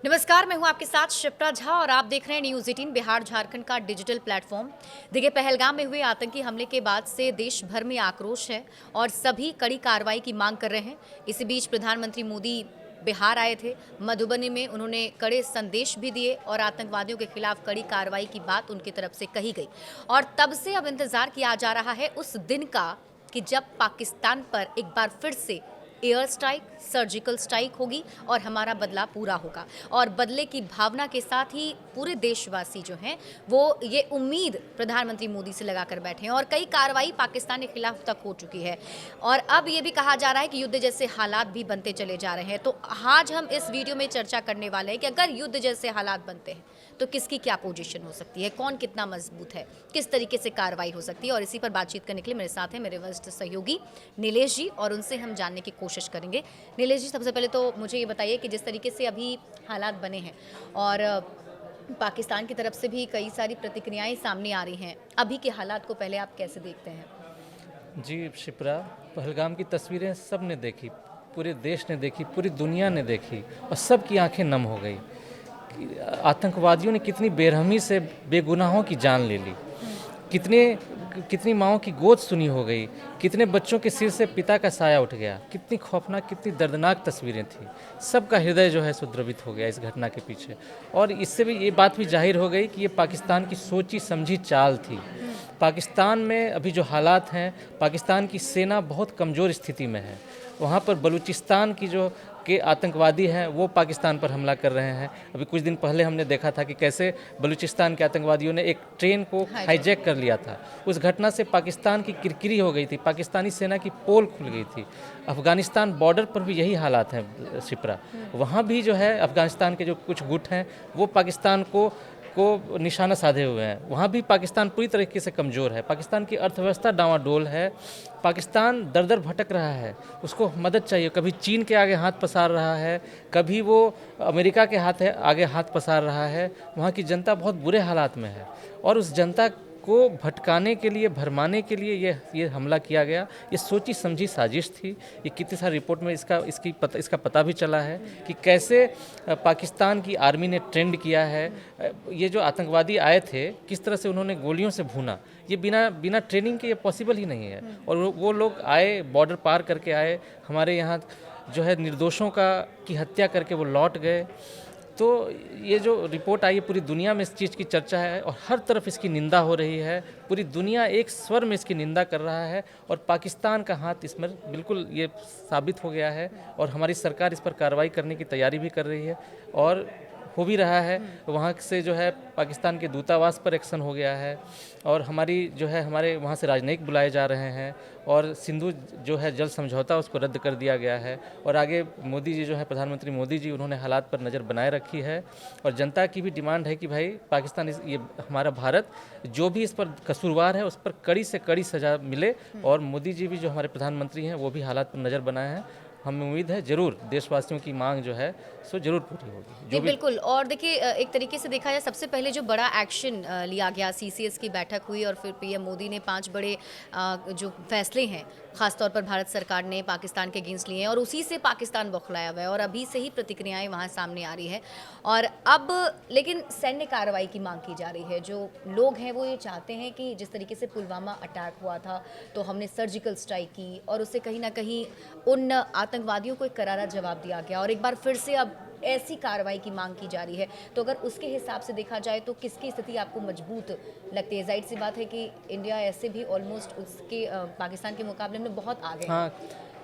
नमस्कार, मैं हूं आपके साथ शिप्रा झा और आप देख रहे हैं न्यूज़ 18 बिहार झारखंड का डिजिटल प्लेटफॉर्म। देखिए, पहलगाम में हुए आतंकी हमले के बाद से देश भर में आक्रोश है और सभी कड़ी कार्रवाई की मांग कर रहे हैं। इसी बीच प्रधानमंत्री मोदी बिहार आए थे। मधुबनी में उन्होंने कड़े संदेश भी दिए और आतंकवादियों के खिलाफ कड़ी कार्रवाई की बात उनकी तरफ से कही गई। और तब से अब इंतजार किया जा रहा है उस दिन का कि जब पाकिस्तान पर एक बार फिर से एयर स्ट्राइक, सर्जिकल स्ट्राइक होगी और हमारा बदला पूरा होगा। और बदले की भावना के साथ ही पूरे देशवासी जो हैं वो ये उम्मीद प्रधानमंत्री मोदी से लगाकर बैठे हैं और कई कार्रवाई पाकिस्तान के खिलाफ तक हो चुकी है। और अब ये भी कहा जा रहा है कि युद्ध जैसे हालात भी बनते चले जा रहे हैं। तो आज हम इस वीडियो में चर्चा करने वाले हैं कि अगर युद्ध जैसे हालात बनते हैं तो किसकी क्या पोजीशन हो सकती है, कौन कितना मजबूत है, किस तरीके से कार्रवाई हो सकती है। और इसी पर बातचीत करने के लिए मेरे साथ हैं मेरे वरिष्ठ सहयोगी नीलेश जी और उनसे हम जानने की कोशिश करेंगे। नीलेश जी, सबसे पहले तो मुझे ये बताइए कि जिस तरीके से अभी हालात बने हैं और पाकिस्तान की तरफ से भी कई सारी प्रतिक्रियाएं सामने आ रही हैं, अभी के हालात को पहले आप कैसे देखते हैं? जी शिप्रा, पहलगाम की तस्वीरें सब ने देखी, पूरे देश ने देखी, पूरी दुनिया ने देखी और सब की आंखें नम हो गई कि आतंकवादियों ने कितनी बेरहमी से बेगुनाहों की जान ले ली, कितनी माँओं की गोद सुनी हो गई, कितने बच्चों के सिर से पिता का साया उठ गया, कितनी खौफनाक, कितनी दर्दनाक तस्वीरें थी। सबका हृदय जो है सो द्रवित हो गया इस घटना के पीछे। और इससे भी ये बात भी जाहिर हो गई कि ये पाकिस्तान की सोची समझी चाल थी। पाकिस्तान में अभी जो हालात हैं, पाकिस्तान की सेना बहुत कमज़ोर स्थिति में है। वहाँ पर बलूचिस्तान की जो के आतंकवादी हैं वो पाकिस्तान पर हमला कर रहे हैं। अभी कुछ दिन पहले हमने देखा था कि कैसे बलूचिस्तान के आतंकवादियों ने एक ट्रेन को हाईजैक कर लिया था। उस घटना से पाकिस्तान की किरकिरी हो गई थी, पाकिस्तानी सेना की पोल खुल गई थी। अफ़गानिस्तान बॉर्डर पर भी यही हालात हैं शिप्रा। वहाँ भी जो है अफ़गानिस्तान के जो कुछ गुट हैं वो पाकिस्तान को निशाना साधे हुए हैं। वहाँ भी पाकिस्तान पूरी तरीके से कमज़ोर है। पाकिस्तान की अर्थव्यवस्था डावाडोल है। पाकिस्तान दर दर भटक रहा है, उसको मदद चाहिए। कभी चीन के आगे हाथ पसार रहा है, कभी वो अमेरिका के आगे हाथ पसार रहा है। वहाँ की जनता बहुत बुरे हालात में है और उस जनता को भटकाने के लिए, भरमाने के लिए ये हमला किया गया। ये सोची समझी साजिश थी। ये कितनी सारी रिपोर्ट में इसका पता भी चला है कि कैसे पाकिस्तान की आर्मी ने ट्रेंड किया है। ये जो आतंकवादी आए थे, किस तरह से उन्होंने गोलियों से भूना, ये बिना ट्रेनिंग के ये पॉसिबल ही नहीं है। और वो लोग आए, बॉर्डर पार करके आए, हमारे यहाँ जो है निर्दोषों की हत्या करके वो लौट गए। तो ये जो रिपोर्ट आई है, पूरी दुनिया में इस चीज़ की चर्चा है और हर तरफ इसकी निंदा हो रही है। पूरी दुनिया एक स्वर में इसकी निंदा कर रहा है और पाकिस्तान का हाथ इसमें बिल्कुल ये साबित हो गया है। और हमारी सरकार इस पर कार्रवाई करने की तैयारी भी कर रही है और हो भी रहा है। वहाँ से जो है पाकिस्तान के दूतावास पर एक्शन हो गया है और हमारे वहाँ से राजनयिक बुलाए जा रहे हैं और सिंधु जो है जल समझौता उसको रद्द कर दिया गया है। और आगे मोदी जी जो है, प्रधानमंत्री मोदी जी, उन्होंने हालात पर नज़र बनाए रखी है और जनता की भी डिमांड है कि भाई पाकिस्तान ये हमारा भारत जो भी इस पर कसूरवार है उस पर कड़ी से कड़ी सज़ा मिले। और मोदी जी भी जो हमारे प्रधानमंत्री हैं वो भी हालात पर नज़र बनाए हैं। हमें उम्मीद है जरूर देशवासियों की मांग जो है सो जरूर पूरी होगी। जी बिल्कुल। और देखिए, एक तरीके से देखा जाए, सबसे पहले जो बड़ा एक्शन लिया गया, सीसीएस की बैठक हुई और फिर पीएम मोदी ने 5 बड़े जो फैसले हैं खासतौर पर भारत सरकार ने पाकिस्तान के अगेंस्ट लिए हैं और उसी से पाकिस्तान बौखलाया हुआ है और अभी से ही प्रतिक्रियाएं वहां सामने आ रही है। और अब लेकिन सैन्य कार्रवाई की मांग की जा रही है। जो लोग हैं वो ये चाहते हैं कि जिस तरीके से पुलवामा अटैक हुआ था तो हमने सर्जिकल स्ट्राइक की और उससे कहीं ना कहीं उन आतंकवादियों को एक करारा जवाब दिया गया और एक बार फिर से अब ऐसी कार्रवाई की मांग की जा रही है। तो अगर उसके हिसाब से देखा जाए तो किसकी स्थिति आपको मजबूत लगती है? जाहिर सी बात है कि इंडिया ऐसे भी ऑलमोस्ट उसके पाकिस्तान के मुकाबले में बहुत आगे है। हाँ,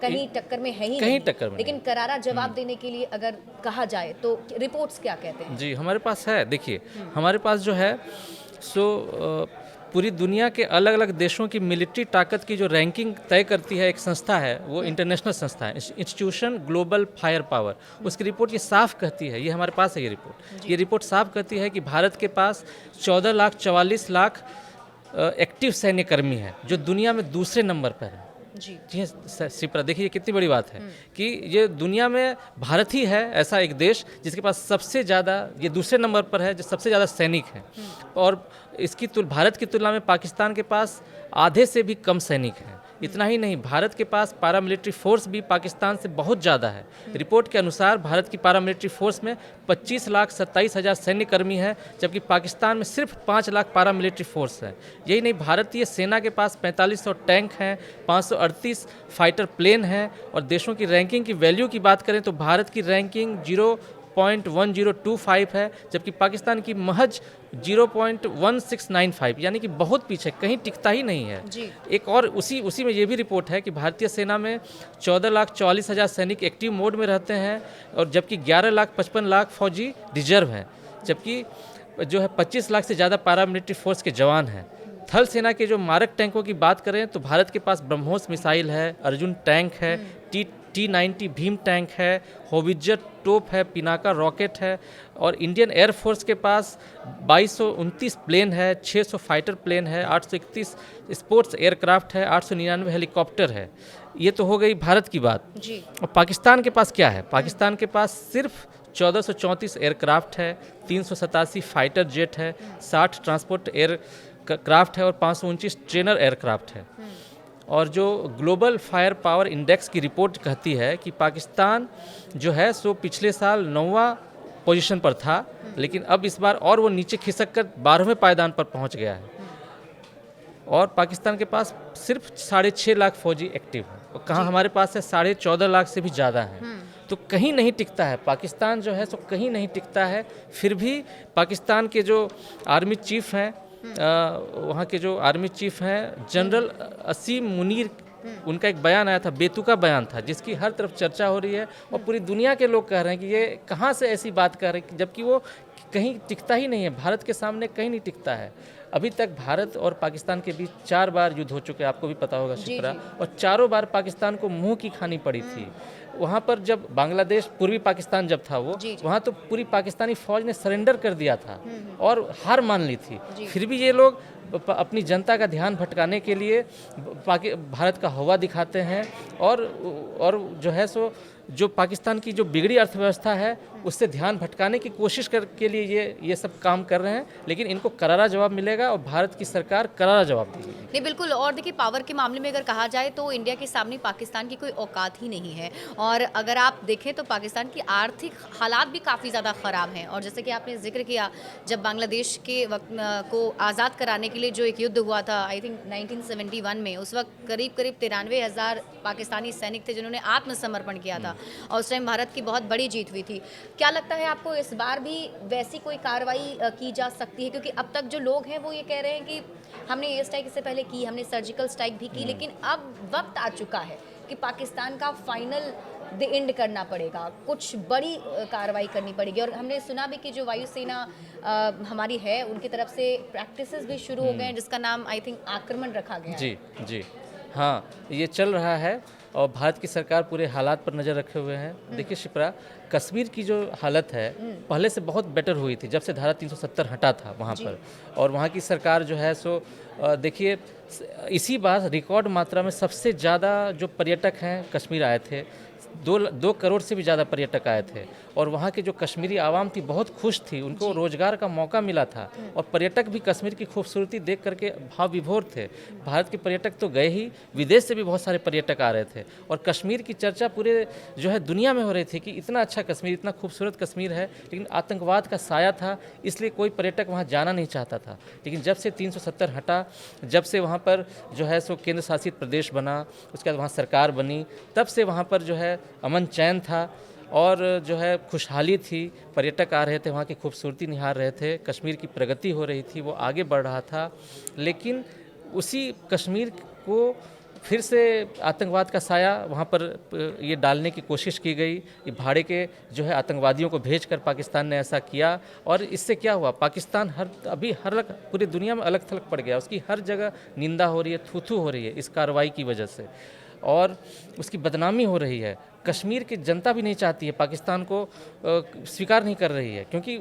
कहीं टक्कर में है ही कहीं नहीं, टक्कर में लेकिन करारा जवाब देने के लिए अगर कहा जाए तो रिपोर्ट्स क्या कहते हैं? जी, हमारे पास है। देखिए, हमारे पास जो है सो पूरी दुनिया के अलग अलग देशों की मिलिट्री ताकत की जो रैंकिंग तय करती है एक संस्था है, वो इंटरनेशनल संस्था है, इंस्टीट्यूशन ग्लोबल फायर पावर। उसकी रिपोर्ट ये साफ कहती है, ये हमारे पास है ये रिपोर्ट साफ कहती है कि भारत के पास 14,44,00,000 एक्टिव सैन्यकर्मी है जो दुनिया में दूसरे नंबर पर है। जी शिप्रा, देखिए कितनी बड़ी बात है कि ये दुनिया में भारत ही है ऐसा एक देश जिसके पास सबसे ज़्यादा, ये दूसरे नंबर पर है जो सबसे ज़्यादा सैनिक हैं। और भारत की तुलना में पाकिस्तान के पास आधे से भी कम सैनिक हैं। इतना ही नहीं, भारत के पास पारामिलिट्री फोर्स भी पाकिस्तान से बहुत ज़्यादा है। रिपोर्ट के अनुसार भारत की पारामिलिट्री फोर्स में 25,27,000 सैन्यकर्मी है, जबकि पाकिस्तान में सिर्फ 5 लाख पारामिलिट्री फोर्स है। यही नहीं, भारतीय सेना के पास 4500 टैंक हैं, 538 फाइटर प्लेन हैं, और देशों की रैंकिंग की वैल्यू की बात करें तो भारत की रैंकिंग 0.1025 है, जबकि पाकिस्तान की महज 0.1695, यानी कि बहुत पीछे, कहीं टिकता ही नहीं है जी। एक और उसी में ये भी रिपोर्ट है कि भारतीय सेना में 14,40,000 सैनिक एक्टिव मोड में रहते हैं, और जबकि 11,55,00,000 फौजी रिजर्व हैं, जबकि जो है 25 लाख से ज़्यादा पारामिलिट्री फोर्स के जवान हैं। थल सेना के जो मारक टैंकों की बात करें तो भारत के पास ब्रह्मोस मिसाइल है, अर्जुन टैंक है, T-90 भीम टैंक है, होवित्जर तोप है, पिनाका रॉकेट है, और इंडियन एयरफोर्स के पास 2229 प्लेन है, 600 फाइटर प्लेन है, 831 स्पोर्ट्स एयरक्राफ्ट है, 899 हेलीकॉप्टर है। ये तो हो गई भारत की बात। जी। और पाकिस्तान के पास क्या है? पाकिस्तान के पास सिर्फ 1434 एयरक्राफ्ट है, 387 फाइटर जेट है, 60 ट्रांसपोर्ट एयरक्राफ्ट है, और 529 ट्रेनर एयरक्राफ्ट है। और जो ग्लोबल फायर पावर इंडेक्स की रिपोर्ट कहती है कि पाकिस्तान जो है सो पिछले साल 9वां पोजीशन पर था, लेकिन अब इस बार और वो नीचे खिसक कर 12वें पायदान पर पहुंच गया है। और पाकिस्तान के पास सिर्फ 6.5 लाख फौजी एक्टिव हैं, और कहाँ हमारे पास है 14.5 लाख से भी ज़्यादा हैं। तो कहीं नहीं टिकता है पाकिस्तान, जो है सो कहीं नहीं टिकता है। फिर भी पाकिस्तान के जो आर्मी चीफ हैं, वहाँ के जो आर्मी चीफ हैं जनरल असीम मुनीर, उनका एक बयान आया था, बेतुका बयान था, जिसकी हर तरफ चर्चा हो रही है, और पूरी दुनिया के लोग कह रहे हैं कि ये कहाँ से ऐसी बात कर रहे हैं, जबकि वो कहीं टिकता ही नहीं है, भारत के सामने कहीं नहीं टिकता है। अभी तक भारत और पाकिस्तान के बीच 4 बार युद्ध हो चुके हैं, आपको भी पता होगा शिप्रा, और चारों बार पाकिस्तान को मुंह की खानी पड़ी थी। वहाँ पर जब बांग्लादेश, पूर्वी पाकिस्तान जब था वो, वहाँ तो पूरी पाकिस्तानी फौज ने सरेंडर कर दिया था और हार मान ली थी। फिर भी ये लोग अपनी जनता का ध्यान भटकाने के लिए भारत का हवा दिखाते हैं, और जो है सो जो पाकिस्तान की जो बिगड़ी अर्थव्यवस्था है उससे ध्यान भटकाने की कोशिश के लिए ये सब काम कर रहे हैं। लेकिन इनको करारा जवाब मिलेगा, और भारत की सरकार करारा जवाब देगी। नहीं, बिल्कुल। और देखिए, पावर के मामले में अगर कहा जाए तो इंडिया के सामने पाकिस्तान की कोई औकात ही नहीं है। और अगर आप देखें तो पाकिस्तान की आर्थिक हालात भी काफ़ी ज़्यादा ख़राब हैं। और जैसे कि आपने जिक्र किया, जब बांग्लादेश के वक्त को आज़ाद कराने के लिए जो एक युद्ध हुआ था, आई थिंक 1971 में, उस वक्त करीब 93,000 पाकिस्तानी सैनिक थे जिन्होंने आत्मसमर्पण किया था, और उस टाइम भारत की बहुत बड़ी जीत हुई थी। क्या लगता है आपको इस बार भी वैसी कोई कार्रवाई की जा सकती है? क्योंकि अब तक जो लोग हैं वो ये कह रहे हैं कि हमने एयर स्ट्राइक इससे पहले की, हमने सर्जिकल स्ट्राइक भी की, लेकिन अब वक्त आ चुका है कि पाकिस्तान का फाइनल द एंड करना पड़ेगा, कुछ बड़ी कार्रवाई करनी पड़ेगी। और हमने सुना भी कि जो वायुसेना हमारी है, उनकी तरफ से प्रैक्टिसेस भी शुरू हो गए हैं, जिसका नाम आई थिंक आक्रमण रखा गया है। जी, हाँ, ये चल रहा है, और भारत की सरकार पूरे हालात पर नज़र रखे हुए हैं। देखिए शिप्रा, कश्मीर की जो हालत है पहले से बहुत बेटर हुई थी जब से धारा 370 हटा था वहाँ पर, और वहाँ की सरकार जो है सो देखिए, इसी बार रिकॉर्ड मात्रा में सबसे ज़्यादा जो पर्यटक हैं कश्मीर आए थे, 2 करोड़ से भी ज़्यादा पर्यटक आए थे, और वहाँ की जो कश्मीरी आवाम थी बहुत खुश थी, उनको रोज़गार का मौका मिला था, और पर्यटक भी कश्मीर की खूबसूरती देख करके भाव विभोर थे। भारत के पर्यटक तो गए ही, विदेश से भी बहुत सारे पर्यटक आ रहे थे, और कश्मीर की चर्चा पूरे जो है दुनिया में हो रही थी कि इतना अच्छा कश्मीर, इतना खूबसूरत कश्मीर है, लेकिन आतंकवाद का साया था, इसलिए कोई पर्यटक वहाँ जाना नहीं चाहता था। लेकिन जब से 370 हटा, जब से वहाँ पर जो है सो केंद्र शासित प्रदेश बना, उसके बाद वहाँ सरकार बनी, तब से वहाँ पर जो है अमन चैन था, और जो है खुशहाली थी, पर्यटक आ रहे थे, वहाँ की खूबसूरती निहार रहे थे, कश्मीर की प्रगति हो रही थी, वो आगे बढ़ रहा था। लेकिन उसी कश्मीर को फिर से आतंकवाद का साया वहाँ पर ये डालने की कोशिश की गई। ये भाड़े के जो है आतंकवादियों को भेजकर पाकिस्तान ने ऐसा किया, और इससे क्या हुआ, पाकिस्तान अभी हर पूरी दुनिया में अलग थलग पड़ गया, उसकी हर जगह निंदा हो रही है, थू-थू हो रही है इस कार्रवाई की वजह से, और उसकी बदनामी हो रही है। कश्मीर की जनता भी नहीं चाहती है, पाकिस्तान को स्वीकार नहीं कर रही है, क्योंकि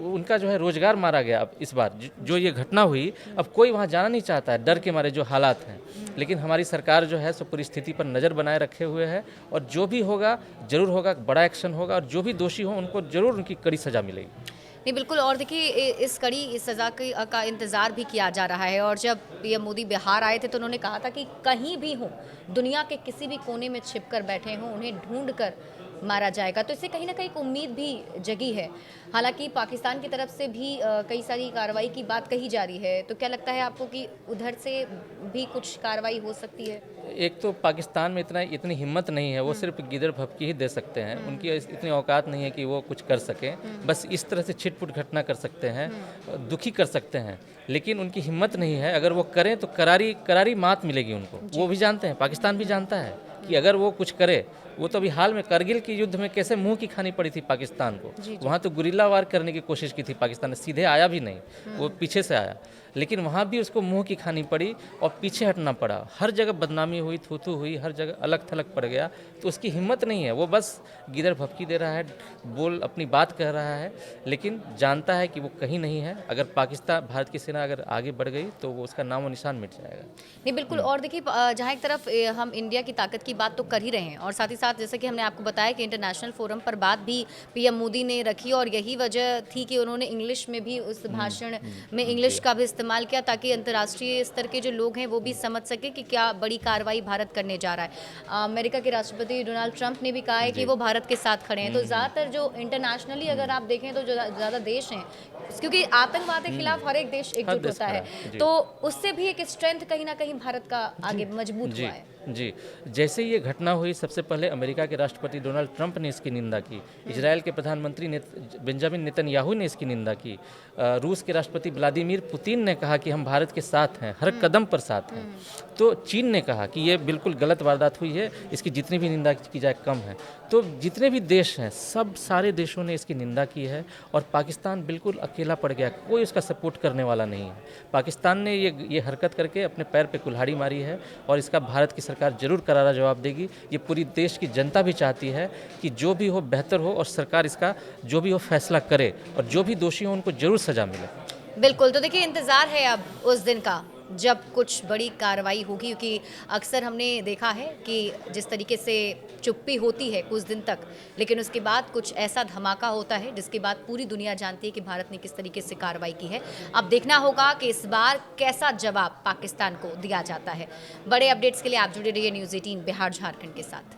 उनका जो है रोज़गार मारा गया। अब इस बार जो ये घटना हुई, अब कोई वहाँ जाना नहीं चाहता है, डर के मारे जो हालात हैं। लेकिन हमारी सरकार जो है सो पूरी स्थिति पर नज़र बनाए रखे हुए है, और जो भी होगा ज़रूर होगा, बड़ा एक्शन होगा, और जो भी दोषी हो उनको ज़रूर उनकी कड़ी सज़ा मिलेगी। नहीं बिल्कुल, और देखिए इस कड़ी इस सज़ा का इंतज़ार भी किया जा रहा है। और जब पीएम मोदी बिहार आए थे तो उन्होंने कहा था कि कहीं भी हों, दुनिया के किसी भी कोने में छिप कर बैठे हों, उन्हें ढूंढ कर मारा जाएगा। तो इससे कहीं ना कहीं एक उम्मीद भी जगी है। हालांकि पाकिस्तान की तरफ से भी कई सारी कार्रवाई की बात कही जा रही है। तो क्या लगता है आपको कि उधर से भी कुछ कार्रवाई हो सकती है? एक तो पाकिस्तान में इतनी हिम्मत नहीं है, वो सिर्फ गिदड़ भभकी ही दे सकते हैं। उनकी इतनी औकात नहीं है कि वो कुछ कर सकें। बस इस तरह से छिटपुट घटना कर सकते हैं, दुखी कर सकते हैं, लेकिन उनकी हिम्मत नहीं है। अगर वो करें तो करारी करारी मात मिलेगी उनको। वो भी जानते हैं, पाकिस्तान भी जानता है कि अगर वो कुछ करे, वो तो अभी हाल में करगिल के युद्ध में कैसे मुंह की खानी पड़ी थी पाकिस्तान को। वहाँ तो गुरिल्ला वार करने की कोशिश की थी पाकिस्तान ने, सीधे आया भी नहीं, वो पीछे से आया, लेकिन वहाँ भी उसको मुंह की खानी पड़ी और पीछे हटना पड़ा। हर जगह बदनामी हुई, थू हुई, हर जगह अलग थलग पड़ गया। तो उसकी हिम्मत नहीं है, वो बस गिदड़ भभकी दे रहा है, बोल अपनी बात कह रहा है, लेकिन जानता है कि वो कहीं नहीं है। अगर पाकिस्तान, भारत की सेना अगर आगे बढ़ गई तो वो उसका नामो निशान मिट जाएगा। नहीं बिल्कुल, और देखिए जहाँ एक तरफ हम इंडिया की ताकत की बात तो कर ही रहे हैं, और साथ ही साथ जैसे कि हमने आपको बताया कि इंटरनेशनल फोरम पर बात भी पीएम मोदी ने रखी, और यही वजह थी कि उन्होंने इंग्लिश में भी उस भाषण में इंग्लिश का भी इस्तेमाल किया, ताकि अंतर्राष्ट्रीय स्तर के जो लोग हैं वो भी समझ सके कि क्या बड़ी कार्रवाई भारत करने जा रहा है। अमेरिका के राष्ट्रपति डोनाल्ड ट्रंप ने भी कहा है कि वो भारत के साथ खड़े हैं। तो ज़्यादातर जो इंटरनेशनली अगर आप देखें तो जो ज़्यादा देश हैं, क्योंकि आतंकवाद के खिलाफ हर एक देश एकजुट देश होता है, खड़ा है। तो उससे भी एक स्ट्रेंथ कहीं ना कहीं भारत का आगे मजबूत हुआ है। जी, जैसे ये घटना हुई, सबसे पहले अमेरिका के राष्ट्रपति डोनाल्ड ट्रंप ने इसकी निंदा की, इजराइल के प्रधानमंत्री बेंजामिन नेतन्याहू ने इसकी निंदा की, रूस के राष्ट्रपति व्लादिमीर पुतिन ने कहा कि हम भारत के साथ हैं, हर कदम पर साथ हैं। तो चीन ने कहा कि ये बिल्कुल गलत वारदात हुई है, इसकी जितनी भी निंदा की जाए कम है। तो जितने भी देश हैं, सब सारे देशों ने इसकी निंदा की है, और पाकिस्तान बिल्कुल अकेला पड़ गया, कोई उसका सपोर्ट करने वाला नहीं है। पाकिस्तान ने ये हरकत करके अपने पैर पे कुल्हाड़ी मारी है, और इसका भारत की सरकार जरूर करारा जवाब देगी। ये पूरी देश की जनता भी चाहती है कि जो भी हो बेहतर हो, और सरकार इसका जो भी हो फैसला करे, और जो भी दोषी हो उनको जरूर सजा मिले। बिल्कुल, तो देखिए इंतज़ार है अब उस दिन का जब कुछ बड़ी कार्रवाई होगी, क्योंकि अक्सर हमने देखा है कि जिस तरीके से चुप्पी होती है कुछ दिन तक, लेकिन उसके बाद कुछ ऐसा धमाका होता है जिसके बाद पूरी दुनिया जानती है कि भारत ने किस तरीके से कार्रवाई की है। अब देखना होगा कि इस बार कैसा जवाब पाकिस्तान को दिया जाता है। बड़े अपडेट्स के लिए आप जुड़े रहिए न्यूज़ 18 बिहार झारखंड के साथ।